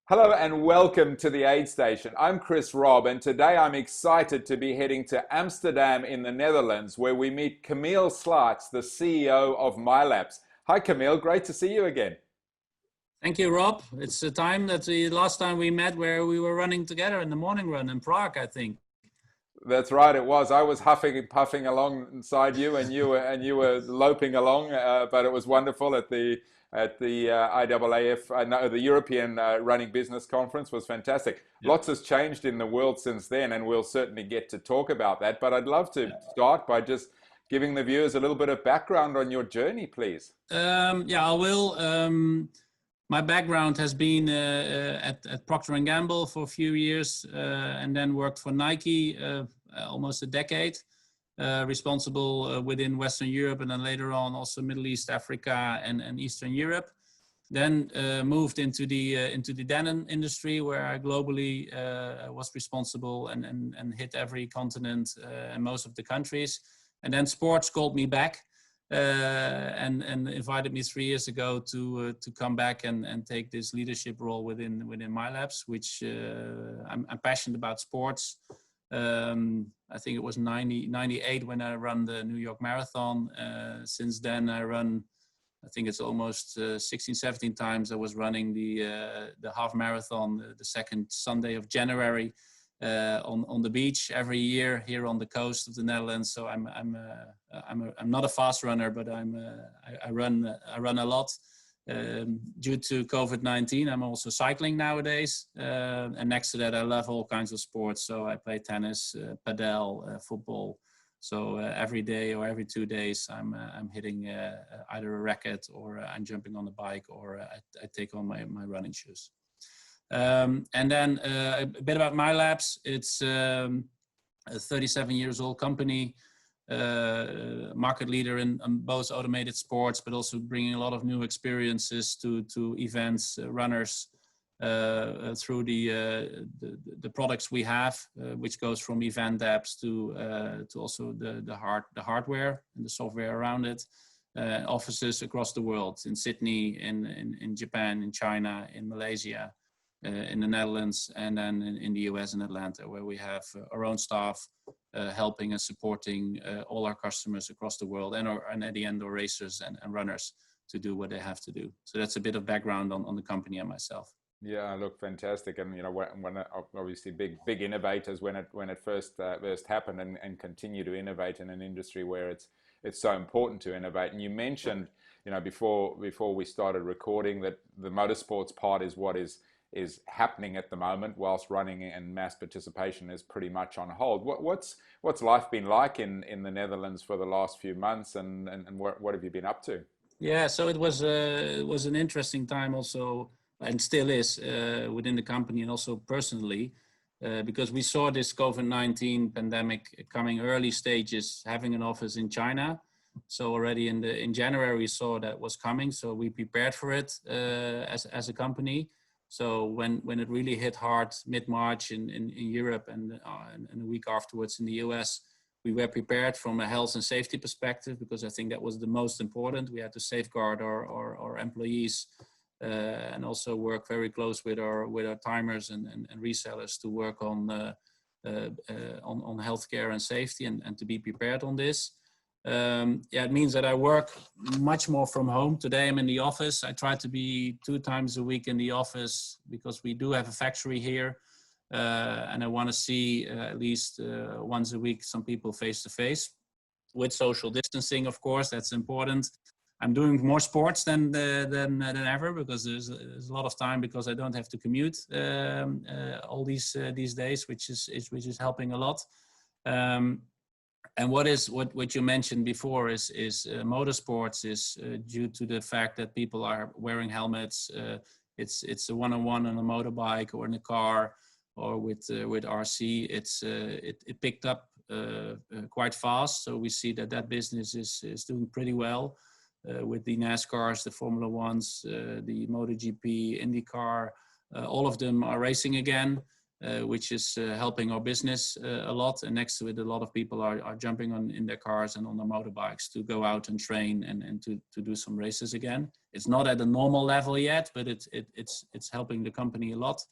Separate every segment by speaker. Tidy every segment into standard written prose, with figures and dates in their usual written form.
Speaker 1: Hello and welcome to the Aid Station. I'm Chris Robb, and today I'm excited to be heading to Amsterdam in the Netherlands, where we meet Camiel Slaats, the CEO of MYLAPS. Hi Camiel, great to see you again.
Speaker 2: Thank you, Rob. It's the time that the last time we met where we were running together in the morning run in Prague, I think.
Speaker 1: That's right, it was. I was huffing and puffing alongside you, and you were loping along. But it was wonderful at the IAAF, no, the European Running Business Conference was fantastic.
Speaker 2: Yeah.
Speaker 1: Lots has changed in the world since then, and we'll certainly get to talk about that. But I'd love to start by just giving the viewers a little bit of background on your journey, please.
Speaker 2: I will. My background has been at Procter & Gamble for a few years and then worked for Nike almost a decade, responsible within Western Europe and then later on also Middle East, Africa and Eastern Europe. Then moved into the denim industry where I globally was responsible and hit every continent and most of the countries. And then sports called me back. And invited me 3 years ago to come back and take this leadership role within MYLAPS, which I'm passionate about sports. I think it was 98 when I ran the New York Marathon. Since then I run, I think it's almost 16, 17 times I was running the half marathon, the second Sunday of January. On the beach every year here on the coast of the Netherlands. So I'm not a fast runner, but I run a lot. Due to COVID-19, I'm also cycling nowadays. And next to that, I love all kinds of sports. So I play tennis, padel, football. So every day or every 2 days, I'm hitting either a racket or I'm jumping on the bike or I take on my running shoes. And then a bit about MYLAPS. It's a 37 years old company, market leader in both automated sports, but also bringing a lot of new experiences to events, runners, through the products we have, which goes from event apps to also the hardware and the software around it. Offices across the world, in Sydney, in Japan, in China, in Malaysia. In the Netherlands, and then in the US and Atlanta, where we have our own staff helping and supporting all our customers across the world, and at the end, our racers and runners to do what they have to do. So that's a bit of background on the company and myself.
Speaker 1: Yeah, look, fantastic, and when obviously big innovators when it first happened, and continue to innovate in an industry where it's so important to innovate. And you mentioned, before we started recording, that the motorsports part is what is happening at the moment, whilst running and mass participation is pretty much on hold. What's life been like in the Netherlands for the last few months, and what have you been up to?
Speaker 2: Yeah, so it was an interesting time also, and still is, within the company and also personally, because we saw this COVID-19 pandemic coming early stages, having an office in China. So already in January we saw that was coming, so we prepared for it as a company. So when it really hit hard mid-March in Europe and a week afterwards in the US, we were prepared from a health and safety perspective, because I think that was the most important. We had to safeguard our employees and also work very close with our timers and resellers to work on healthcare and safety and to be prepared on this. It means that I work much more from home. Today I'm in the office. I try to be 2 times a week in the office because we do have a factory here. And I want to see at least once a week some people face to face, with social distancing, of course. That's important. I'm doing more sports than ever, because there's a lot of time, because I don't have to commute all these days, which is helping a lot. And what you mentioned before is motorsports is due to the fact that people are wearing helmets. It's a one-on-one on a motorbike or in a car or with RC. It picked up quite fast. So we see that business is doing pretty well with the NASCARs, the Formula Ones, the MotoGP, IndyCar. All of them are racing again. which is helping our business a lot. And next to it, a lot of people are jumping on in their cars and on their motorbikes to go out and train and to do some races again. It's not at a normal level yet, but it's helping the company a lot.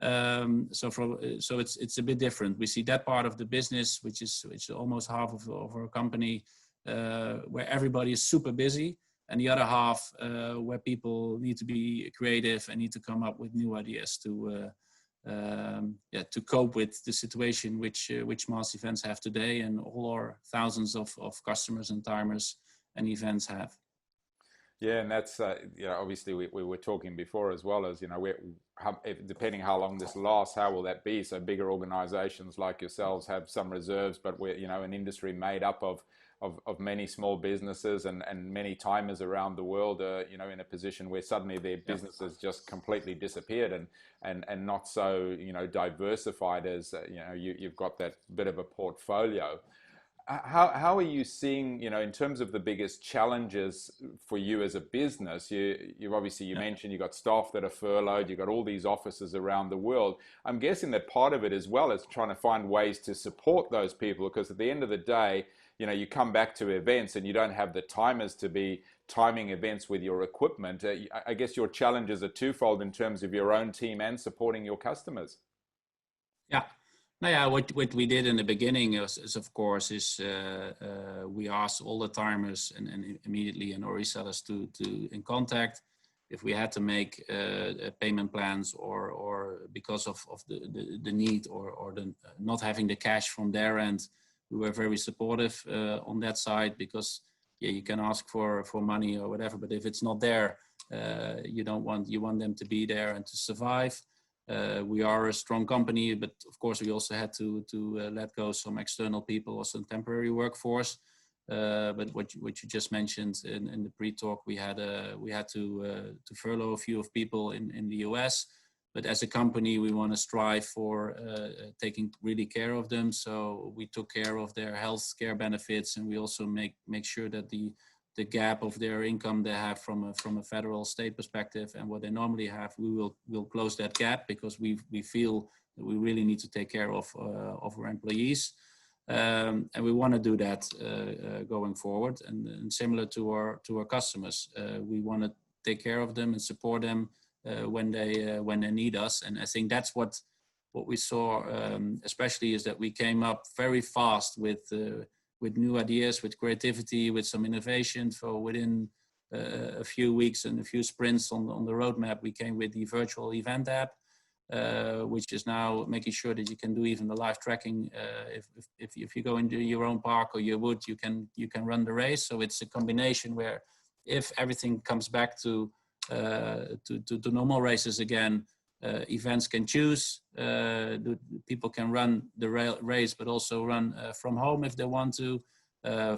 Speaker 2: So it's a bit different. We see that part of the business, which is almost half of our company, where everybody is super busy, and the other half where people need to be creative and need to come up with new ideas to cope with the situation which mass events have today, and all our thousands of customers and timers and events have.
Speaker 1: Yeah, and that's obviously we were talking before as well as depending how long this lasts, how will that be? So bigger organizations like yourselves have some reserves, but we're an industry made up of many small businesses and many timers around the world are in a position where suddenly their businesses just completely disappeared and not so diversified as you've got that bit of a portfolio. How are you seeing, in terms of the biggest challenges for you as a business? You've obviously, you mentioned you've got staff that are furloughed, you've got all these offices around the world. I'm guessing that part of it as well is trying to find ways to support those people, because at the end of the day, you come back to events and you don't have the timers to be timing events with your equipment. I guess your challenges are twofold in terms of your own team and supporting your customers.
Speaker 2: Yeah. No, yeah, what we did in the beginning is of course, we asked all the timers and immediately and our resellers to in contact if we had to make payment plans or because of the need or the not having the cash from their end. We were very supportive on that side, because you can ask for money or whatever, but if it's not there, you want them to be there and to survive. We are a strong company, but of course we also had to let go some external people, also temporary workforce. But what you just mentioned in the pre-talk, we had to furlough a few of people in the US. But as a company, we want to strive for taking really care of them. So we took care of their health care benefits, and we also make sure that the gap of their income they have from a federal state perspective and what they normally have, we'll close that gap, because we feel that we really need to take care of our employees. And we want to do that going forward, and similar to our customers, we want to take care of them and support them when they need us. And I think that's what we saw, especially, is that we came up very fast with new ideas, with creativity, with some innovation. So within a few weeks and a few sprints on the roadmap, we came with the virtual event app, which is now making sure that you can do even the live tracking. If you go into your own park or your wood, you can run the race. So it's a combination where, if everything comes back to normal races again, events can choose. People can run the race, but also run from home if they want to.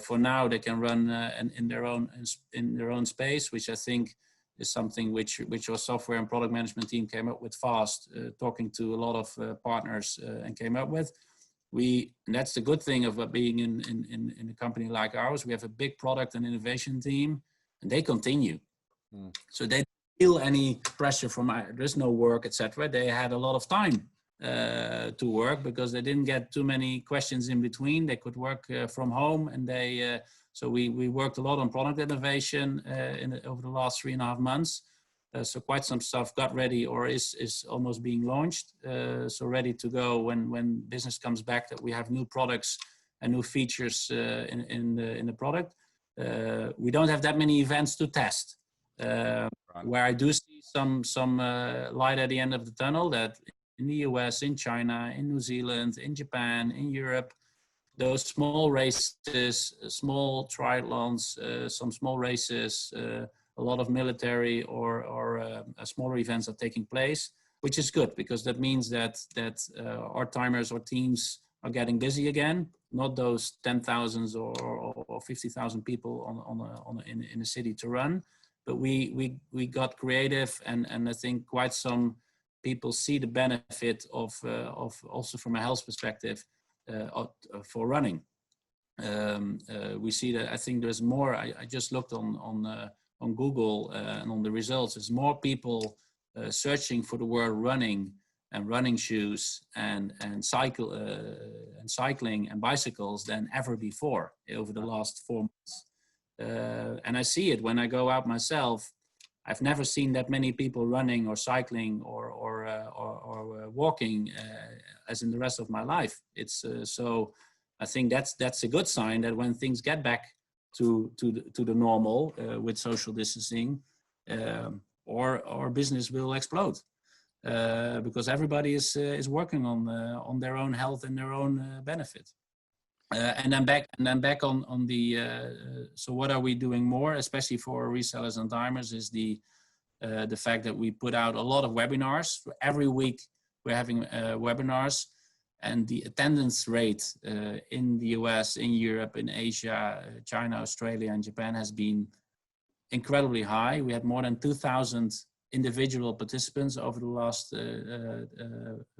Speaker 2: For now, they can run in their own space, which I think is something which our software and product management team came up with fast, talking to a lot of partners and came up with. And that's the good thing of being in a company like ours. We have a big product and innovation team, and they continue. So they don't feel any pressure from there's no work, etc. They had a lot of time to work, because they didn't get too many questions in between. They could work from home, and so we worked a lot on product innovation over the last 3.5 months. So quite some stuff got ready or is almost being launched. So ready to go when business comes back, that we have new products and new features in the product. We don't have that many events to test. Where I do see some light at the end of the tunnel, that in the US, in China, in New Zealand, in Japan, in Europe, those small races, small triathlons, some small races, a lot of military or smaller events are taking place, which is good, because that means that our timers or teams are getting busy again. Not those 10,000 or 50,000 people in a city to run. But we got creative, and I think quite some people see the benefit of also from a health perspective for running. We see that, I think there's more. I just looked on Google and on the results. There's more people searching for the word running and running shoes and cycling and bicycles than ever before over the last 4 months. And I see it when I go out myself. I've never seen that many people running or cycling or walking as in the rest of my life. It's so I think that's a good sign that when things get back to the normal with social distancing, our business will explode. Because everybody is working on their own health and their own benefit. And then back on the so what are we doing more, especially for resellers and timers, is the fact that we put out a lot of webinars. Every week we're having webinars, and the attendance rate in the US, in Europe, in Asia, China, Australia, and Japan has been incredibly high. We had more than 2,000 individual participants over the last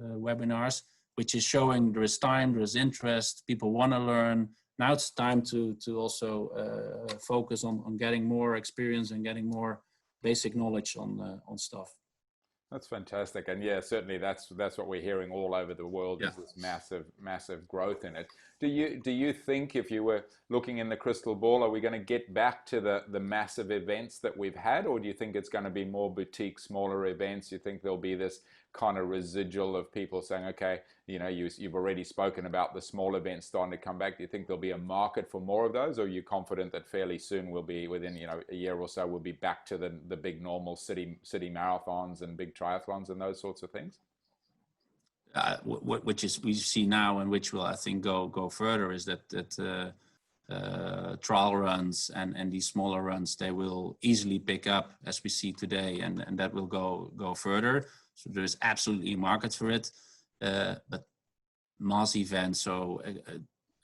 Speaker 2: webinars, which is showing there is time, there is interest, people want to learn. Now it's time to also focus on getting more experience and getting more basic knowledge on stuff.
Speaker 1: That's fantastic, and yeah, certainly that's what we're hearing all over the world.
Speaker 2: Yeah.
Speaker 1: Is this massive growth in it. Do you think, if you were looking in the crystal ball, are we going to get back to the massive events that we've had, or do you think it's going to be more boutique, smaller events? You think there'll be this kind of residual of people saying, okay, you've already spoken about the small events starting to come back. Do you think there'll be a market for more of those, or are you confident that fairly soon we'll be within a year or so we'll be back to the big normal city marathons and big triathlons and those sorts of things?
Speaker 2: Which is we see now, and which will, I think, go further, is that trial runs and these smaller runs, they will easily pick up as we see today, and that will go further. So there is absolutely a market for it, but mass events, so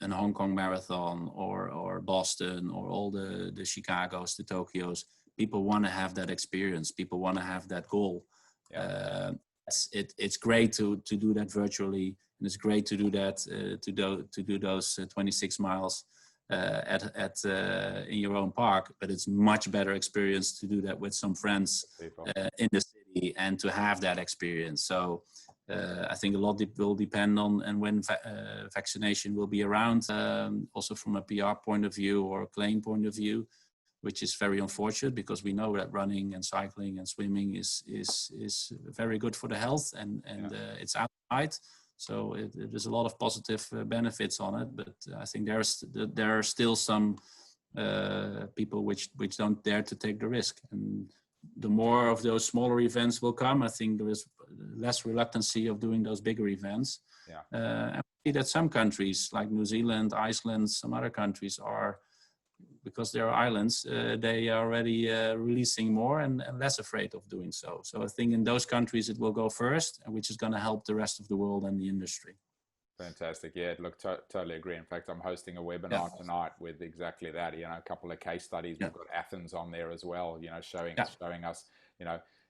Speaker 2: an Hong Kong marathon or Boston or all the Chicagos, the Tokyos, people want to have that experience. People want to have that goal. Yeah. It's great to do that virtually, and it's great to do that to do those 26 miles in your own park. But it's much better experience to do that with some friends in the city and to have that experience. So I think a lot will depend on and when vaccination will be around. Also from a PR point of view or a claim point of view, which is very unfortunate because we know that running and cycling and swimming is very good for the health and it's outside. So there's a lot of positive benefits on it, but I think there are still some people which don't dare to take the risk. And the more of those smaller events will come, I think there is less reluctancy of doing those bigger events. Yeah. And we see that some countries like New Zealand, Iceland, some other countries are, because they're islands, they are already releasing more and less afraid of doing so. So I think in those countries it will go first, which is going to help the rest of the world and the industry.
Speaker 1: Fantastic. Yeah, look, totally agree. In fact, I'm hosting a webinar tonight with exactly that. A couple of case studies. We've got Athens on there as well. Showing us,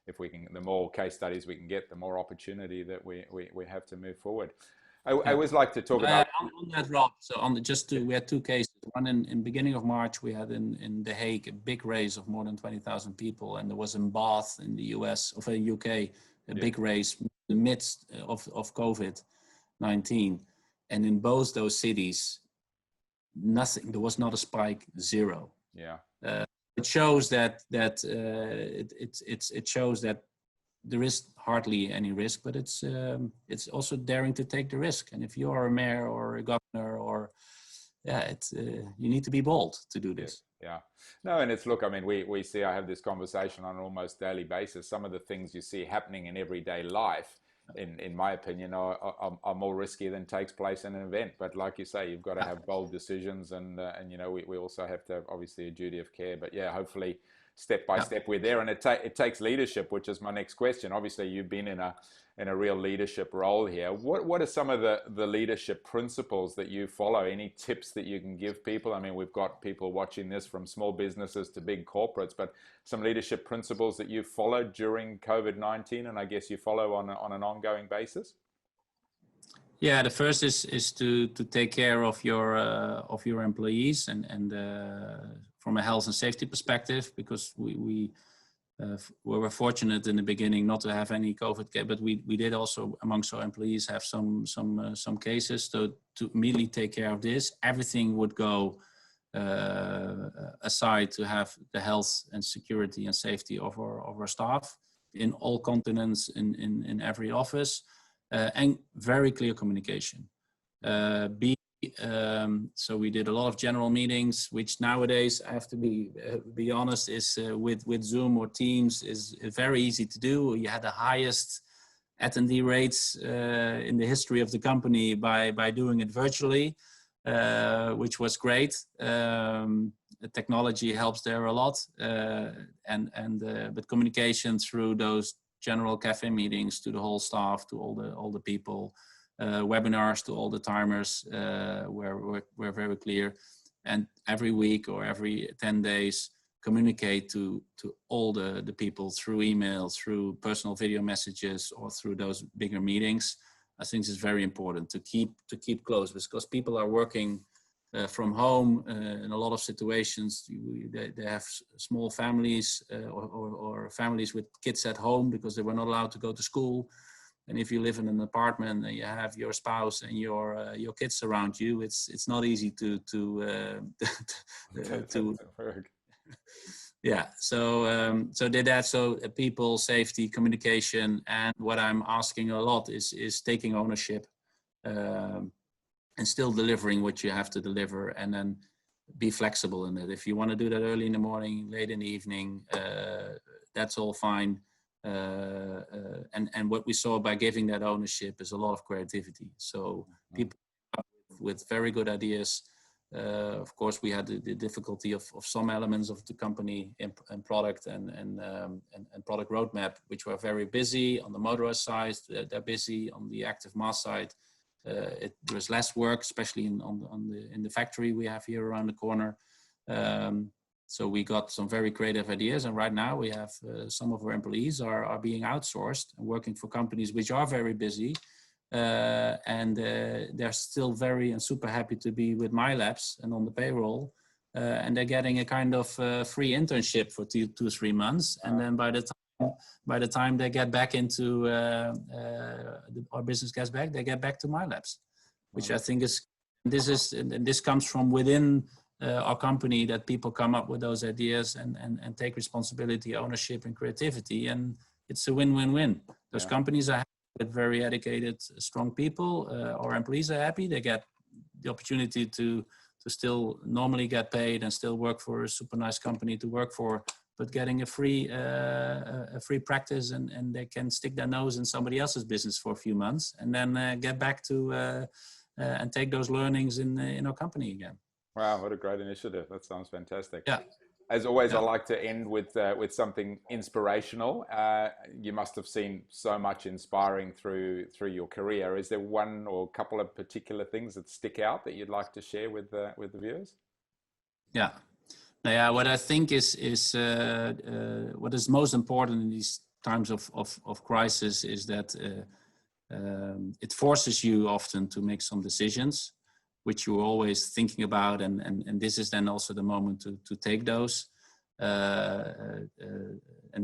Speaker 1: if we can, the more case studies we can get, the more opportunity that we have to move forward. I always like to talk about
Speaker 2: on that, Rob. So we had two cases. One in beginning of March, we had in The Hague a big race of more than 20,000 people, and there was in Bath in the US or in the UK a big race in the midst of COVID-19, and in both those cities, nothing. There was not a spike, zero.
Speaker 1: Yeah.
Speaker 2: It shows that it shows that there is hardly any risk, but it's also daring to take the risk. And if you are a mayor or a governor or you need to be bold to do this.
Speaker 1: Yeah. No, and it's, look, I mean, we see, I have this conversation on an almost daily basis. Some of the things you see happening in everyday life, in my opinion, are more risky than takes place in an event. But like you say, you've got to have bold decisions, and we also have to have obviously a duty of care. But yeah, hopefully step by step we're there, and it takes leadership, which is my next question. Obviously, you've been in a real leadership role here. What are some of the leadership principles that you follow? Any tips that you can give people? I mean, we've got people watching this from small businesses to big corporates, but some leadership principles that you followed during COVID-19, and I guess you follow on an ongoing basis.
Speaker 2: Yeah, the first is to take care of your employees and from a health and safety perspective, because we we were fortunate in the beginning not to have any COVID case, but we did also amongst our employees have some cases. So to immediately take care of this, everything would go aside to have the health and security and safety of our staff in all continents, in every office, and very clear communication. So we did a lot of general meetings, which nowadays, I have to be honest, is with Zoom or Teams is very easy to do. You had the highest attendee rates in the history of the company by doing it virtually, which was great. The technology helps there a lot, but communication through those general cafe meetings to the whole staff, to all the people. Webinars to all the timers were very clear, and every week or every 10 days communicate to all the people through email, through personal video messages, or through those bigger meetings. I think it's very important to keep close, because people are working from home in a lot of situations. They have small families or families with kids at home because they were not allowed to go to school. And if you live in an apartment and you have your spouse and your kids around you, it's not easy to yeah. So did that. So people, safety, communication, and what I'm asking a lot is taking ownership and still delivering what you have to deliver, and then be flexible in it. If you want to do that early in the morning, late in the evening, that's all fine. And what we saw by giving that ownership is a lot of creativity. So people with very good ideas. Of course, we had the difficulty of some elements of the company and product and product roadmap, which were very busy. On the motorized side, they're busy. On the active mass side, there's less work, especially in the factory we have here around the corner. So we got some very creative ideas, and right now we have some of our employees are being outsourced and working for companies which are very busy, and they're still very and super happy to be with MYLAPS and on the payroll, and they're getting a kind of free internship for 2-3 months, and then by the time they get back into our business gets back, they get back to MYLAPS, which I think this comes from within our company, that people come up with those ideas and take responsibility, ownership, and creativity, and it's a win-win-win. Those companies are happy with very educated, strong people. Our employees are happy; they get the opportunity to still normally get paid and still work for a super nice company to work for, but getting a free practice, and they can stick their nose in somebody else's business for a few months, and then get back to and take those learnings in our company again.
Speaker 1: Wow, what a great initiative. That sounds fantastic.
Speaker 2: Yeah.
Speaker 1: As always, I like to end with something inspirational. You must have seen so much inspiring through your career. Is there one or a couple of particular things that stick out that you'd like to share with the viewers?
Speaker 2: Yeah. Yeah, what I think is what is most important in these times of crisis is that it forces you often to make some decisions, which you're always thinking about, and this is then also the moment to take those. And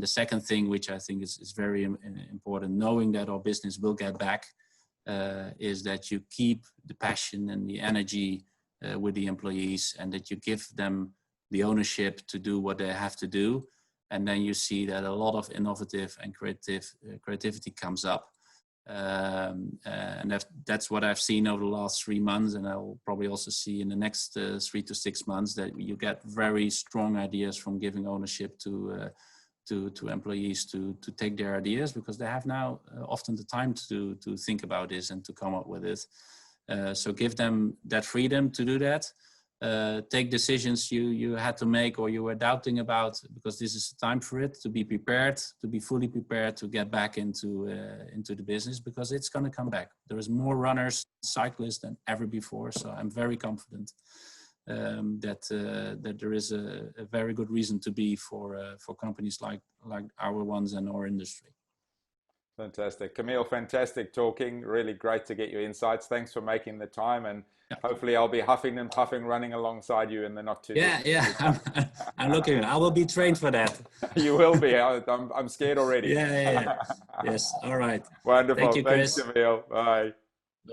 Speaker 2: the second thing, which I think is very important, knowing that our business will get back, is that you keep the passion and the energy with the employees, and that you give them the ownership to do what they have to do. And then you see that a lot of innovative and creativity comes up. And that's what I've seen over the last 3 months, and I'll probably also see in the next 3 to 6 months, that you get very strong ideas from giving ownership to employees to take their ideas, because they have now often the time to think about this and to come up with it. So give them that freedom to do that. Take decisions you had to make or you were doubting about, because this is the time for it, to be prepared, to be fully prepared to get back into the business, because it's going to come back. There is more runners, cyclists than ever before, so I'm very confident that there is a very good reason to be for companies like our ones and our industry.
Speaker 1: Fantastic. Camiel, fantastic talking. Really great to get your insights. Thanks for making the time, and
Speaker 2: Yeah,
Speaker 1: hopefully I'll be huffing and puffing running alongside you in the not too
Speaker 2: yeah,
Speaker 1: distant
Speaker 2: yeah.
Speaker 1: future.
Speaker 2: I'm looking. I will be trained for that.
Speaker 1: You will be. I'm scared already.
Speaker 2: Yeah, yeah, yeah. Yes. All right. Thank
Speaker 1: Wonderful.
Speaker 2: you,
Speaker 1: Thanks,
Speaker 2: Chris.
Speaker 1: Camiel. Bye.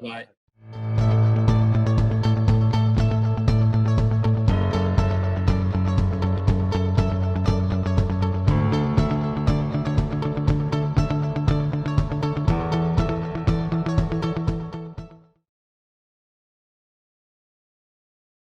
Speaker 2: Bye-bye.